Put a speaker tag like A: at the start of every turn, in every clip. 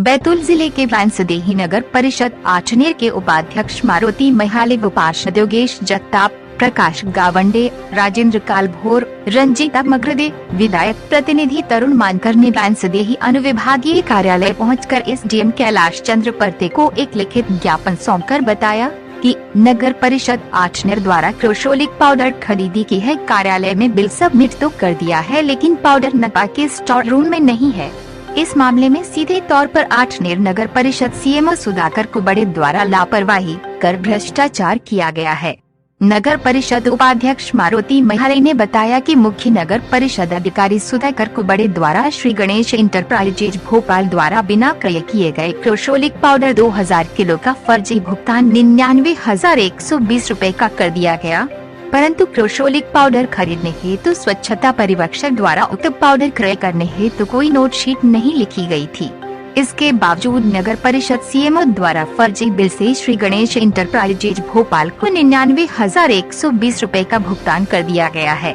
A: बैतूल जिले के बांसदेही नगर परिषद आचनेर के उपाध्यक्ष मारुति महाले, उपार्षद योगेश जगताप, प्रकाश गावंडे, राजेंद्र कालभोर, रंजीता मगरदे, विधायक प्रतिनिधि तरुण मानकर ने बांसदेही अनुविभागीय कार्यालय पहुंचकर एसडीएम कैलाश चंद्र परते को एक लिखित ज्ञापन सौंपकर बताया कि नगर परिषद आचनेर द्वारा क्रोशोलिक पाउडर खरीदी की है। कार्यालय में बिल सबमिट तो कर दिया है, लेकिन पाउडर नपा के स्टोर रूम में नहीं है। इस मामले में सीधे तौर पर आचनेर नगर परिषद सीएमओ सुधाकर कुबड़े द्वारा लापरवाही कर भ्रष्टाचार किया गया है। नगर परिषद उपाध्यक्ष मारुति महाले ने बताया कि मुख्य नगर परिषद अधिकारी सुधाकर कुबड़े द्वारा श्री गणेश इंटरप्राइजेज भोपाल द्वारा बिना क्रय किए गए क्रोशोलिक पाउडर 2000 किलो का फर्जी भुगतान 99,120 रुपए का कर दिया गया, परंतु क्रोशोलिक पाउडर खरीदने हेतु स्वच्छता परिरक्षक द्वारा उक्त पाउडर क्रय करने हेतु कोई नोट शीट नहीं लिखी गई थी। इसके बावजूद नगर परिषद सीएमओ द्वारा फर्जी बिल से श्री गणेश इंटरप्राइजेज भोपाल को 99,120 रुपए का भुगतान कर दिया गया है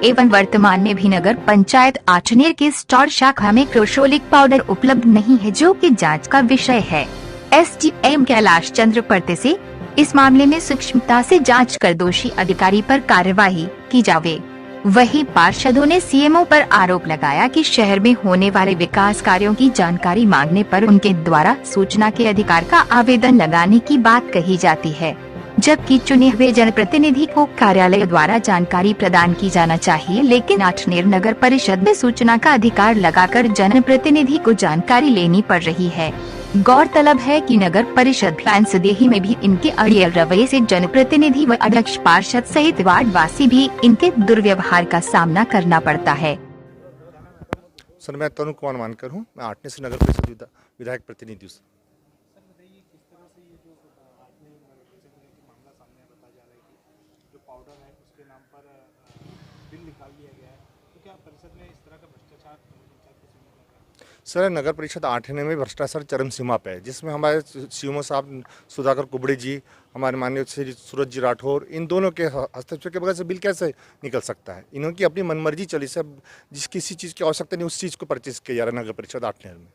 A: एवं वर्तमान में भी नगर पंचायत आचनेर के स्टोर शाखा में क्रोशोलिक पाउडर उपलब्ध नहीं है, जो कि जांच का विषय है। एसडीएम कैलाश चंद्र परते से इस मामले में सूक्ष्मता से जांच कर दोषी अधिकारी पर कार्यवाही की जावे। वहीं पार्षदों ने सीएमओ पर आरोप लगाया कि शहर में होने वाले विकास कार्यों की जानकारी मांगने पर उनके द्वारा सूचना के अधिकार का आवेदन लगाने की बात कही जाती है, जबकि चुने हुए जनप्रतिनिधि को कार्यालय द्वारा जानकारी प्रदान की जाना चाहिए। लेकिन आचनेर नगर परिषद में सूचना का अधिकार लगाकर जनप्रतिनिधि को जानकारी लेनी पड़ रही है। गौरतलब है कि नगर परिषद बांसदेही में भी इनके अड़ियल रवैये से जनप्रतिनिधि व अध्यक्ष पार्षद सहित वार्ड वासी भी इनके दुर्व्यवहार का सामना करना पड़ता है।
B: सर, मैं तरुण कुमार मानकर हूँ। मैं आठने से नगर परिषद विधायक प्रतिनिधि हूँ। सर, नगर परिषद आठने में भ्रष्टाचार चरम सीमा पे है, जिसमें हमारे सीएमओ साहब सुधाकर कुबड़े जी, हमारे माननीय श्री सूरज जी राठौर, इन दोनों के हस्तक्षेप के बगैर से बिल कैसे निकल सकता है। इन्होंने अपनी मनमर्जी चली से जिस किसी चीज़ की आवश्यकता नहीं उस चीज़ को परचेज किया जा रहा है नगर परिषद आठनेर में।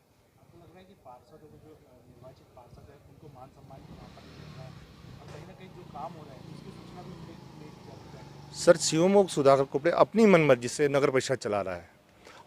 B: सर, सीएमओ सुधाकर कुबड़े अपनी मनमर्जी से नगर परिषद चला रहा है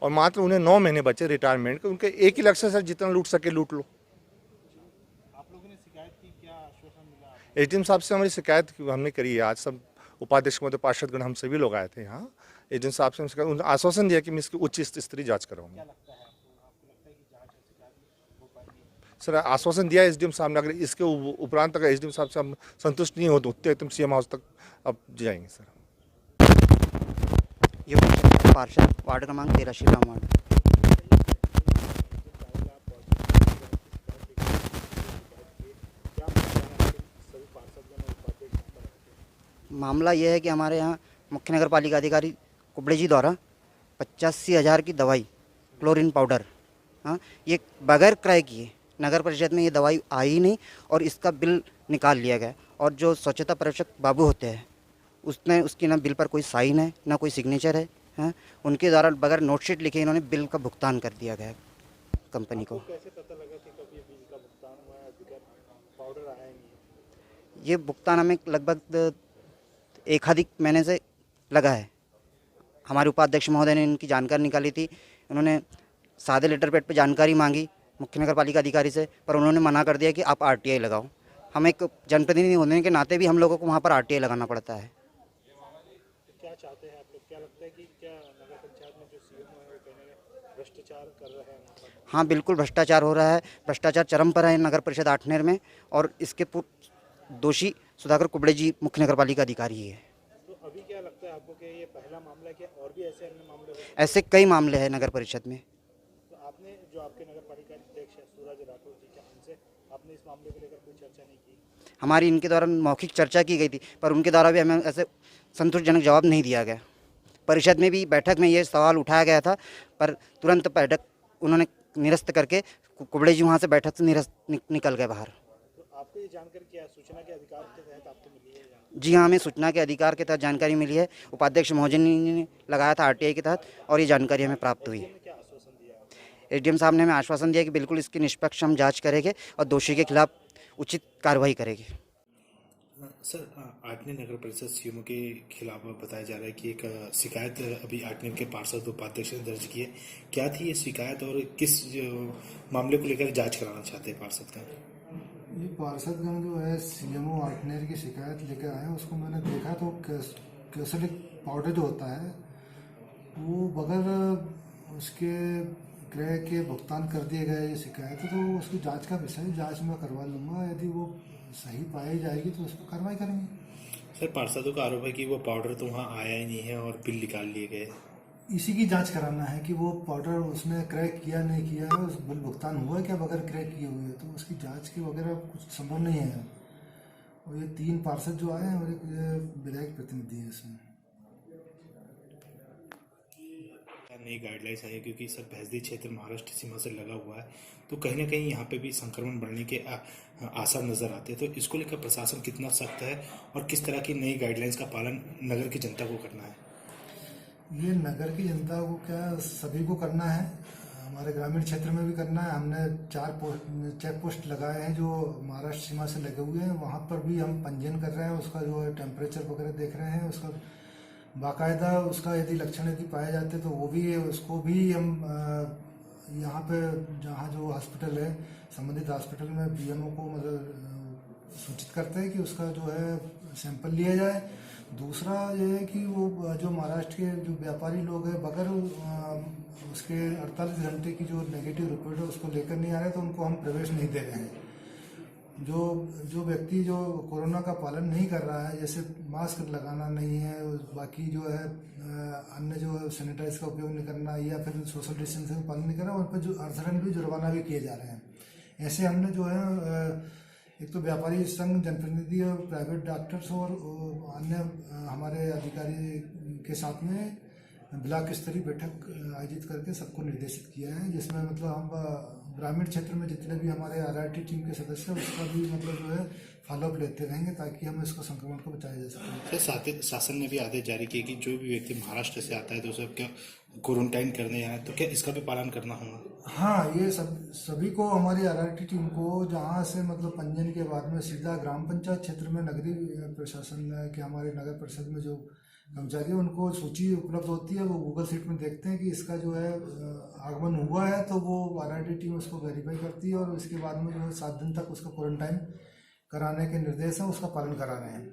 B: और मात्र उन्हें 9 महीने बचे रिटायरमेंट के। उनके एक ही लक्ष्य है सर, जितना लूट सके लूट लो।
C: आप लोगों ने शिकायत की, क्या आश्वासन मिला?
B: एसडीएम साहब से हमारी शिकायत हमने करी है। आज सब उपाध्यक्ष महोदय, पार्षदगण, हम सभी लोग आए थे यहाँ। एसडीएम साहब से उन्होंने आश्वासन दिया कि मैं इसकी उच्च स्तरीय जाँच कराऊंगा।
C: क्या लगता है आपको लगता है कि जांच ऐसी कार्य हो पाएगी?
B: सर, आश्वासन दिया एसडीएम साहब ने। अगर इसके उपरांत अगर एसडीएम साहब से हम संतुष्ट नहीं हो तो सीएम हाउस तक अब जाएंगे सर।
D: ये पार्षद वार्ड क्रमांक 13 श्री राम वार्ड। मामला यह है कि हमारे यहाँ मुख्य नगर पालिका अधिकारी कुबड़े जी द्वारा 85,000 की दवाई क्लोरीन पाउडर, ये बगैर क्रय किए नगर परिषद में ये दवाई आई ही नहीं और इसका बिल निकाल लिया गया। और जो स्वच्छता पर्यवेक्षक बाबू होते हैं उसकी ना बिल पर कोई साइन है ना कोई सिग्नेचर है, उनके द्वारा बगैर नोटशीट लिखे इन्होंने बिल का भुगतान कर दिया गया कंपनी को।
C: कैसे पता लगा कि कब ये बिल का भुगतान हुआ है, अभी तक पाउडर आया नहीं है?
D: ये भुगतान हमें लगभग 1 आध महीने से लगा है। हमारे उपाध्यक्ष महोदय ने इनकी जानकारी निकाली थी। उन्होंने सादे लेटर पैड पे जानकारी मांगी मुख्य नगर पालिका अधिकारी से, पर उन्होंने मना कर दिया कि आप आरटीआई लगाओ। हम एक जनप्रतिनिधि होने के नाते भी हम लोगों को वहाँ पर आरटीआई लगाना पड़ता है।
C: क्या चाहते हैं आप लोग? क्या लगता है कि क्या नगर पंचायत में जो सीएमओ है वो कहीं भ्रष्टाचार कर रहे हैं?
D: हाँ, बिल्कुल भ्रष्टाचार हो रहा है। भ्रष्टाचार चरम पर है नगर परिषद आठनेर में और इसके दोषी सुधाकर कुबड़े जी मुख्य नगर पालिका अधिकारी ही है।
C: तो अभी क्या लगता है आपको कि ये पहला मामला है, क्या और भी ऐसे अन्य मामले हो?
D: ऐसे कई मामले हैं नगर परिषद में।
C: तो आपने जो आपके नगर पालिका अध्यक्ष है सूरज राठौर जी, क्या उनसे आपने इस मामले को लेकर कोई चर्चा नहीं की?
D: हमारी इनके द्वारा मौखिक चर्चा की गई थी, पर उनके द्वारा भी हमें ऐसे संतोषजनक जवाब नहीं दिया गया। परिषद में भी बैठक में ये सवाल उठाया गया था, पर तुरंत बैठक उन्होंने निरस्त करके कुबड़े जी वहाँ से बैठक से निकल गए बाहर।
C: तो आपको ये जानकारी क्या सूचना के अधिकार के तहत आपको मिली है?
D: जी हाँ, हमें सूचना के अधिकार के तहत जानकारी मिली है। उपाध्यक्ष महोदय ने लगाया था आरटीआई के तहत और ये जानकारी हमें प्राप्त हुई।
C: क्या आश्वासन दिया?
D: एसडीएम साहब ने हमें आश्वासन दिया कि बिल्कुल इसकी निष्पक्ष हम जाँच करेंगे और दोषी के खिलाफ उचित कार्रवाई करेंगे।
C: सर, आठनेर नगर परिषद सीएमओ के खिलाफ बताया जा रहा है कि एक शिकायत अभी आठनेर के पार्षद उपाध्यक्ष ने दर्ज की है। क्या थी ये शिकायत और किस मामले को लेकर जांच कराना चाहते हैं पार्षद का?
E: ये पार्षदगण जो है सीएमओ आठनेर की शिकायत लेकर आए हैं। उसको मैंने देखा तो कैसोलिक पाउडर जो होता है वो बगैर उसके क्रय के भुगतान कर दिए गए ये शिकायत है, तो उसकी जांच का विषय जांच में करवा लूँगा। यदि वो सही पाई जाएगी तो उस पर कार्रवाई करेंगे।
C: सर, पार्षदों का आरोप है कि वो पाउडर तो वहाँ आया ही नहीं है और बिल निकाल लिए गए।
E: इसी की जांच कराना है कि वो पाउडर उसने क्रय किया नहीं किया है, उस बिल भुगतान हुआ है क्या बगैर क्रय किए हुए, तो उसकी जांच की वगैरह कुछ संभव नहीं है। और ये 3 पार्षद जो आए हैं और एक विधायक प्रतिनिधि है इसमें।
C: नई गाइडलाइंस आई है क्योंकि सर भैंसदी क्षेत्र महाराष्ट्र सीमा से लगा हुआ है, तो कहीं ना कहीं यहाँ पे भी संक्रमण बढ़ने के आसार नजर आते हैं। तो इसको लेकर प्रशासन कितना सख्त है और किस तरह की नई गाइडलाइंस का पालन नगर की जनता को करना है?
E: ये नगर की जनता को क्या सभी को करना है, हमारे ग्रामीण क्षेत्र में भी करना है। हमने 4 चेक पोस्ट लगाए हैं जो महाराष्ट्र सीमा से लगे हुए हैं, वहाँ पर भी हम पंजीयन कर रहे हैं। उसका जो है टेम्परेचर वगैरह देख रहे हैं, उसका बाकायदा उसका यदि लक्षण यदि पाए जाते तो वो भी उसको भी हम यहाँ पे जहाँ जो हॉस्पिटल है संबंधित हॉस्पिटल में पीएमओ को मतलब सूचित करते हैं कि उसका जो है सैंपल लिया जाए। दूसरा ये है कि वो जो महाराष्ट्र के जो व्यापारी लोग हैं बगैर उसके 48 घंटे की जो नेगेटिव रिपोर्ट है उसको लेकर नहीं आ रहे, तो उनको हम प्रवेश नहीं दे रहे हैं। जो व्यक्ति जो कोरोना का पालन नहीं कर रहा है, जैसे मास्क लगाना नहीं है, बाकी जो है अन्य जो है सैनिटाइज का उपयोग नहीं करना या फिर सोशल डिस्टेंसिंग का पालन नहीं कर रहा, उन पर जो अर्थदंड भी जुर्माना भी किए जा रहे हैं। ऐसे हमने जो है एक तो व्यापारी संघ, जनप्रतिनिधि और प्राइवेट डॉक्टर्स और अन्य हमारे अधिकारी के साथ में ब्लॉक स्तरीय बैठक आयोजित करके सबको निर्देशित किया है, जिसमें मतलब हम ग्रामीण क्षेत्र में जितने भी हमारे आरआरटी टीम के सदस्य हैं उसका भी मतलब जो है फॉलोअप लेते रहेंगे ताकि हम इसको संक्रमण को बचाया जा सके।
C: साथ ही शासन ने भी आदेश जारी किए कि जो भी व्यक्ति महाराष्ट्र से आता है तो उसे क्या क्वारंटाइन करने आए, तो क्या इसका भी पालन करना होगा?
E: हाँ, ये सभी को हमारी आरआरटी टीम को जहाँ से मतलब पंजीयन के बाद में सीधा ग्राम पंचायत क्षेत्र में नगरीय प्रशासन के हमारे नगर परिषद में जो कर्मचारी उनको सूची उपलब्ध होती है, वो गूगल शीट में देखते हैं कि इसका जो है आगमन हुआ है, तो वो आरआरटी टीम उसको वेरीफाई करती है और इसके बाद में जो है 7 दिन तक उसका क्वारंटाइन कराने के निर्देश है, उसका पालन करा रहे हैं।